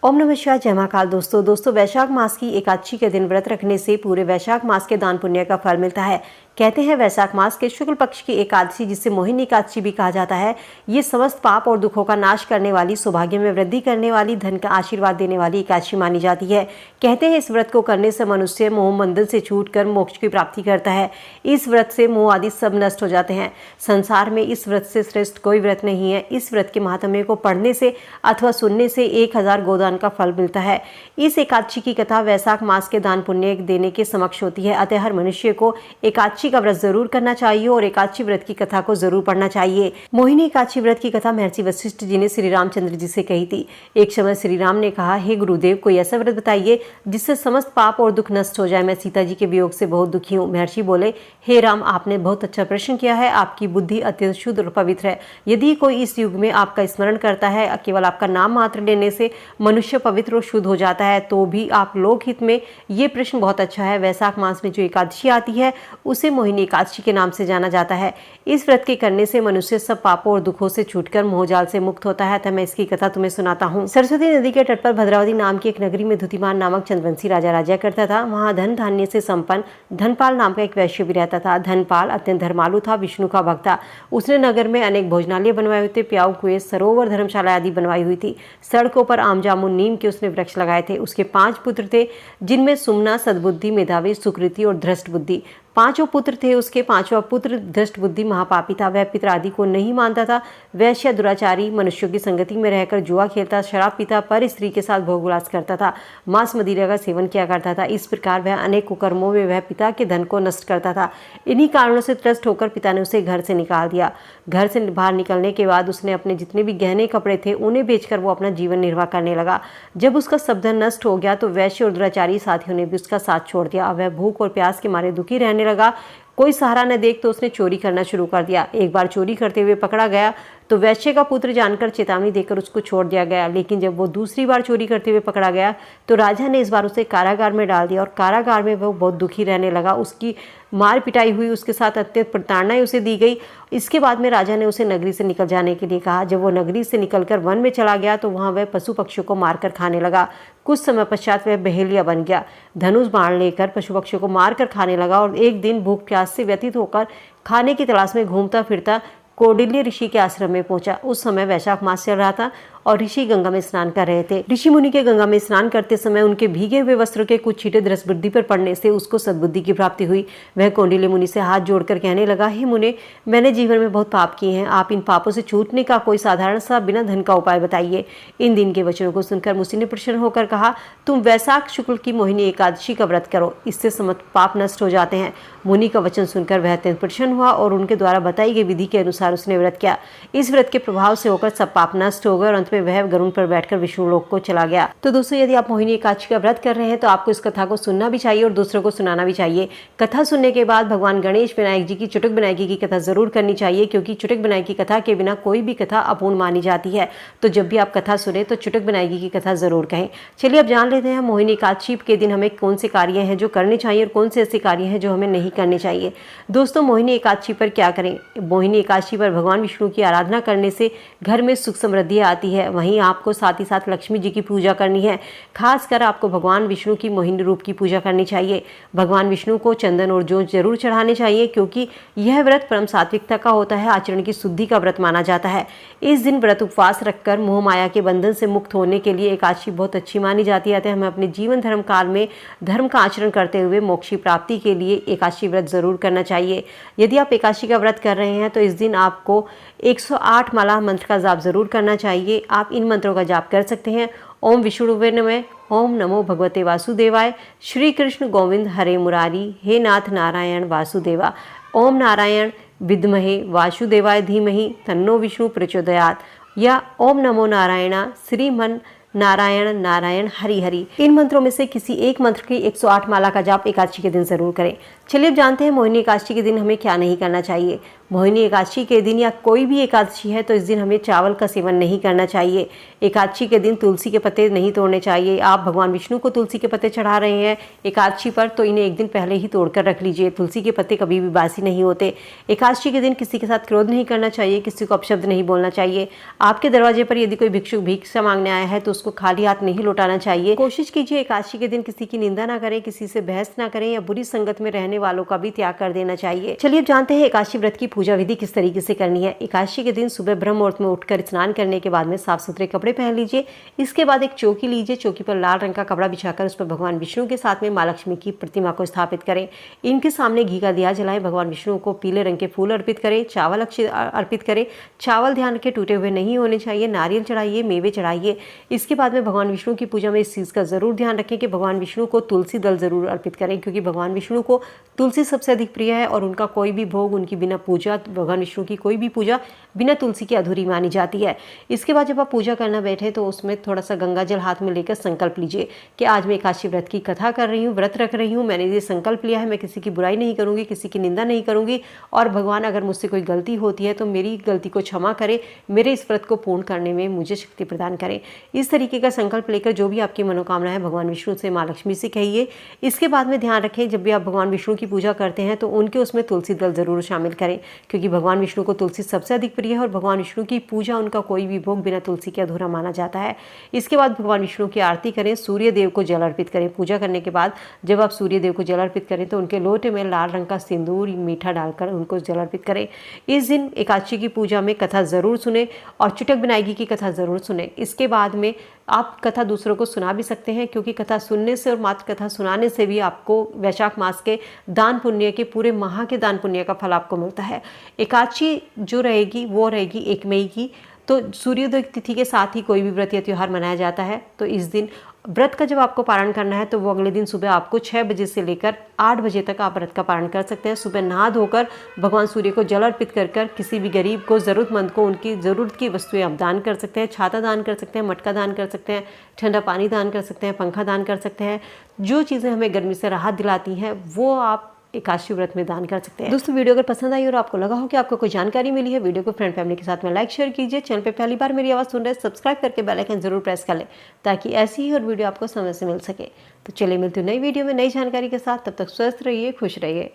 ओम नमः शिवाय। जय महाकाल। दोस्तों वैशाख मास की एकादशी के दिन व्रत रखने से पूरे वैशाख मास के दान पुण्य का फल मिलता है। कहते हैं वैशाख मास के शुक्ल पक्ष की एकादशी, जिसे मोहिनी एकादशी भी कहा जाता है, ये समस्त पाप और दुखों का नाश करने वाली, सौभाग्य में वृद्धि करने वाली, धन का आशीर्वाद देने वाली एकादशी मानी जाती है। कहते हैं इस व्रत को करने से मनुष्य मोह बंधन से छूटकर मोक्ष की प्राप्ति करता है। इस व्रत से मोह आदि सब नष्ट हो जाते हैं। संसार में इस व्रत से श्रेष्ठ कोई व्रत नहीं है। इस व्रत के महात्म्य को पढ़ने से अथवा सुनने से 1000 गोदान का फल मिलता है। इस एकादशी की कथा वैशाख मास के दान पुण्य देने के समक्ष होती है। अतः हर मनुष्य को एकादशी का व्रत जरूर करना चाहिए और एकादशी व्रत की कथा को जरूर पढ़ना चाहिए। मोहिनी एकादशी व्रत की कथा महर्षि वशिष्ठ जी ने श्री रामचंद्र जी से कही थी। एक समय श्री राम ने कहा, हे गुरुदेव, कोई ऐसा व्रत बताइए जिससे समस्त पाप और दुख नष्ट हो जाए। मैं सीता जी के वियोग से बहुत दुखी हूँ। महर्षि बोले, हे राम, आपने बहुत अच्छा प्रश्न किया है। आपकी बुद्धि अत्यंत शुद्ध और पवित्र है। यदि कोई इस युग में आपका स्मरण करता है, केवल आपका नाम मात्र लेने से मनुष्य पवित्र और शुद्ध हो जाता है, तो भी आप लोकहित में ये प्रश्न बहुत अच्छा है। वैशाख मास में जो एकादशी आती है उसे मोहिनी एकादशी के नाम से जाना जाता है। इस व्रत के करने से मनुष्य सब पापों और दुखों से छूटकर मोहजाल से मुक्त होता है। तो मैं इसकी कथा तुम्हें सुनाता हूँ। सरस्वती नदी के तट पर भद्रावती नाम की एक नगरी में धुतिमान नामक चंद्रवंशी राजा राज्य करता था। वहाँ धन धान्य से संपन्न धनपाल नाम का एक वैश्य भी रहता था। धनपाल अत्यंत धर्मालु था, विष्णु का भक्त था। उसने नगर में अनेक भोजनालय बनवाए हुए थे, प्याऊ, कुएं, सरोवर, धर्मशाला आदि बनवाई हुई थी। सड़कों पर आम जामुन नीम के उसने वृक्ष लगाए थे। उसके 5 पुत्र थे, जिनमें सुमना, सद्बुद्धि, मेधावी, सुकृति और धृष्ट बुद्धि। 5 पुत्र थे। उसके 5वां पुत्र धृष्ट बुद्धि महापापी था। वह पितर आदि को नहीं मानता था। वैश्य, दुराचारी, मनुष्यों की संगति में रहकर जुआ खेलता, शराब पीता, पर स्त्री के साथ भोग विलास करता था, मांस मदिरा का सेवन किया करता था। इस प्रकार वह अनेक कुकर्मों में वह पिता के धन को नष्ट करता था। इन्हीं कारणों से त्रस्त होकर पिता ने उसे घर से निकाल दिया। घर से बाहर निकलने के बाद उसने अपने जितने भी गहने कपड़े थे उन्हें बेचकर वो अपना जीवन निर्वाह करने लगा। जब उसका सब धन नष्ट हो गया तो वैश्य और दुराचारी साथियों ने भी उसका साथ छोड़ दिया। वह भूख और प्यास के मारे दुखी रहने लगा। कोई सहारा न देख तो उसने चोरी करना शुरू कर दिया। एक बार चोरी करते हुए पकड़ा गया तो वैश्य का पुत्र जानकर चेतावनी देकर उसको छोड़ दिया गया। लेकिन जब वो दूसरी बार चोरी करते हुए पकड़ा गया तो राजा ने इस बार उसे कारागार में डाल दिया और कारागार में वो बहुत दुखी रहने लगा। उसकी मार पिटाई हुई, उसके साथ अत्यंत प्रताड़नाएं उसे दी गई। इसके बाद में राजा ने उसे नगरी से निकल जाने के लिए कहा। जब वो नगरी से निकलकर वन में चला गया तो वहाँ वह पशु पक्षियों को मारकर खाने लगा। कुछ समय पश्चात वह बहेलिया बन गया। धनुष बाण लेकर पशु पक्षियों को मारकर खाने लगा और एक दिन भूख प्यास से व्यतीत होकर खाने की तलाश में घूमता फिरता कौंडिल्य ऋषि के आश्रम में पहुंचा। उस समय वैशाख मास चल रहा था और ऋषि गंगा में स्नान कर रहे थे। ऋषि मुनि के गंगा में स्नान करते समय उनके भीगे हुए वस्त्रों के कुछ छींटे धृष्ट बुद्धि पर पड़ने से उसको सद्बुद्धि की प्राप्ति हुई। वह कौंडिल्य मुनि से हाथ जोड़कर कहने लगा, हे मुने, मैंने जीवन में बहुत पाप किए हैं। आप इन पापों से छूटने का कोई साधारण सा बिना धन का उपाय बताइए। इन दिन के वचनों को सुनकर मुनि ने प्रसन्न होकर कहा, तुम वैशाख शुक्ल की मोहिनी एकादशी का व्रत करो, इससे समस्त पाप नष्ट हो जाते हैं। मुनि का वचन सुनकर वह अत्यंत प्रसन्न हुआ और उनके द्वारा बताई गई विधि के अनुसार उसने व्रत किया। इस व्रत के प्रभाव से होकर सब पाप नष्ट हो गए और अंत में वह गरुड़ पर बैठकर विष्णु लोक को चला गया। तो दोस्तों, यदि आप मोहिनी एकादशी का व्रत कर रहे हैं तो आपको इस कथा को सुनना भी चाहिए और दूसरों को सुनाना भी चाहिए। कथा सुनने के बाद भगवान गणेश विनायक जी की चुटक विनायकी की कथा जरूर करनी चाहिए, क्योंकि चुटक विनायकी की कथा के बिना कोई भी कथा अपूर्ण मानी जाती है। तो जब भी आप कथा सुने तो चुटक विनायकी की कथा जरूर कहें। चलिए अब जान लेते हैं मोहिनी एकादशी के दिन हमें कौन से कार्य हैं जो करने चाहिए और कौन से ऐसे कार्य हैं जो हमें नहीं करने चाहिए। दोस्तों, मोहिनी एकादशी पर क्या करें? मोहिनी एकादशी पर भगवान विष्णु की आराधना करने से घर में सुख समृद्धि आती है। वहीं आपको साथ ही साथ लक्ष्मी जी की पूजा करनी है। खासकर आपको भगवान विष्णु की मोहिनी रूप की पूजा करनी चाहिए। भगवान विष्णु को चंदन और जौ जरूर चढ़ाने चाहिए, क्योंकि यह व्रत परम सात्विकता का होता है, आचरण की शुद्धि का व्रत माना जाता है। इस दिन व्रत उपवास रखकर मोह माया के बंधन से मुक्त होने के लिए एकादशी बहुत अच्छी मानी जाती है। हमें अपने जीवन धर्म काल में धर्म का आचरण करते हुए मोक्ष की प्राप्ति के लिए एकादशी व्रत जरूर करना चाहिए। यदि आप एकादशी का व्रत कर रहे हैं तो इस दिन आपको 108 माला मंत्र का जाप जरूर करना चाहिए। आप इन मंत्रों का जाप कर सकते हैं। ओम विष्णुवे नमः, ओम नमो भगवते वासुदेवाय, श्री कृष्ण गोविंद हरे मुरारी, हे नाथ नारायण वासुदेवा, ओम नारायण विद्महे वासुदेवाय धीमहि तन्नो विष्णु प्रचोदयात्, या ओम नमो नारायण श्रीमन नारायण नारायण हरि हरि। इन मंत्रों में से किसी एक मंत्र की 108 माला का जाप एकादशी के दिन जरूर करें। चलिए अब जानते हैं मोहिनी एकादशी के दिन हमें क्या नहीं करना चाहिए। मोहिनी एकादशी के दिन या कोई भी एकादशी है तो इस दिन हमें चावल का सेवन नहीं करना चाहिए। एकादशी के दिन तुलसी के पत्ते नहीं तोड़ने चाहिए। आप भगवान विष्णु को तुलसी के पत्ते चढ़ा रहे हैं एकादशी पर तो इन्हें एक दिन पहले ही तोड़कर रख लीजिए। तुलसी के पत्ते कभी भी बासी नहीं होते। एकादशी के दिन किसी के साथ क्रोध नहीं करना चाहिए, किसी को अपशब्द नहीं बोलना चाहिए। आपके दरवाजे पर यदि कोई भिक्षुक भिक्षा मांगने आया है तो उसको खाली हाथ नहीं लौटाना चाहिए। कोशिश कीजिए एकादशी के दिन किसी की निंदा ना करें, किसी से बहस ना करें या बुरी संगत में रहने वालों का भी त्याग कर देना चाहिए। चलिए अब जानते हैं एकादशी व्रत की पूजा विधि किस तरीके से करनी है। एकादशी के दिन सुबह ब्रह्म मुहूर्त में उठकर स्नान करने के बाद में साफ सुथरे कपड़े पहन लीजिए। इसके बाद एक चौकी लीजिए, चौकी पर लाल रंग का कपड़ा बिछाकर उस पर भगवान विष्णु के साथ में माँ लक्ष्मी की प्रतिमा को स्थापित करें। इनके सामने घी का दिया जलाएं। भगवान विष्णु को पीले रंग के फूल अर्पित करें, चावल अर्पित करें। चावल ध्यान रखें टूटे हुए नहीं होने चाहिए। नारियल चढ़ाइए, मेवे चढ़ाइए। इसके बाद में भगवान विष्णु की पूजा में इस चीज़ का जरूर ध्यान रखें कि भगवान विष्णु को तुलसी दल जरूर अर्पित करें, क्योंकि भगवान विष्णु को तुलसी सबसे अधिक प्रिय है और उनका कोई भी भोग, उनकी बिना पूजा, भगवान विष्णु की कोई भी पूजा बिना तुलसी के अधूरी मानी जाती है। इसके बाद जब आप पूजा करना बैठे तो उसमें थोड़ा सा गंगा जल हाथ में लेकर संकल्प लीजिए कि आज मैं एकादशी व्रत की कथा कर रही हूँ, व्रत रख रही हूँ। मैंने ये संकल्प लिया है, मैं किसी की बुराई नहीं करूँगी, किसी की निंदा नहीं करूँगी और भगवान अगर मुझसे कोई गलती होती है तो मेरी गलती को क्षमा करें, मेरे इस व्रत को पूर्ण करने में मुझे शक्ति प्रदान करें। इस तरीके का संकल्प लेकर जो भी आपकी मनोकामना है भगवान विष्णु से, माँ लक्ष्मी से कहिए। इसके बाद में ध्यान रखें जब भी आप भगवान विष्णु की पूजा करते हैं तो उनके उसमें तुलसी दल जरूर शामिल करें, क्योंकि भगवान विष्णु को तुलसी सबसे अधिक प्रिय है और भगवान विष्णु की पूजा, उनका कोई भी भोग बिना तुलसी के अधूरा माना जाता है। इसके बाद भगवान विष्णु की आरती करें, सूर्य देव को जल अर्पित करें। पूजा करने के बाद जब आप सूर्य देव को जल अर्पित करें तो उनके लोटे में लाल रंग का सिंदूर मीठा डालकर उनको जल अर्पित करें। इस दिन एकादशी की पूजा में कथा जरूर सुने और चुटक विनायकी की कथा जरूर सुने। इसके बाद में आप कथा दूसरों को सुना भी सकते हैं, क्योंकि कथा सुनने से और मात्र कथा सुनाने से भी आपको वैशाख मास के दान पुण्य के, पूरे माह के दान पुण्य का फल आपको मिलता है। एकादशी जो रहेगी वो रहेगी 1 मई की, तो सूर्योदय तिथि के साथ ही कोई भी व्रत या त्यौहार मनाया जाता है। तो इस दिन व्रत का जब आपको पारण करना है तो वो अगले दिन सुबह आपको 6 बजे से लेकर 8 बजे तक आप व्रत का पारण कर सकते हैं। सुबह नहा धोकर भगवान सूर्य को जल अर्पित कर किसी भी गरीब को, ज़रूरतमंद को उनकी ज़रूरत की वस्तुएं आप दान कर सकते हैं। छाता दान कर सकते हैं, मटका दान कर सकते हैं, ठंडा पानी दान कर सकते हैं, पंखा दान कर सकते हैं। जो चीज़ें हमें गर्मी से राहत दिलाती हैं वो आप एकादशी व्रत में दान कर सकते हैं। दोस्तों वीडियो अगर पसंद आई और आपको लगा हो कि आपको कोई जानकारी मिली है, वीडियो को फ्रेंड फैमिली के साथ में लाइक शेयर कीजिए। चैनल पे पहली बार मेरी आवाज़ सुन रहे हैं, सब्सक्राइब करके बेल आइकन जरूर प्रेस कर लें ताकि ऐसी ही और वीडियो आपको समय से मिल सके। तो चलिए मिलती हूँ नई वीडियो में नई जानकारी के साथ। तब तक स्वस्थ रहिए, खुश रहिए।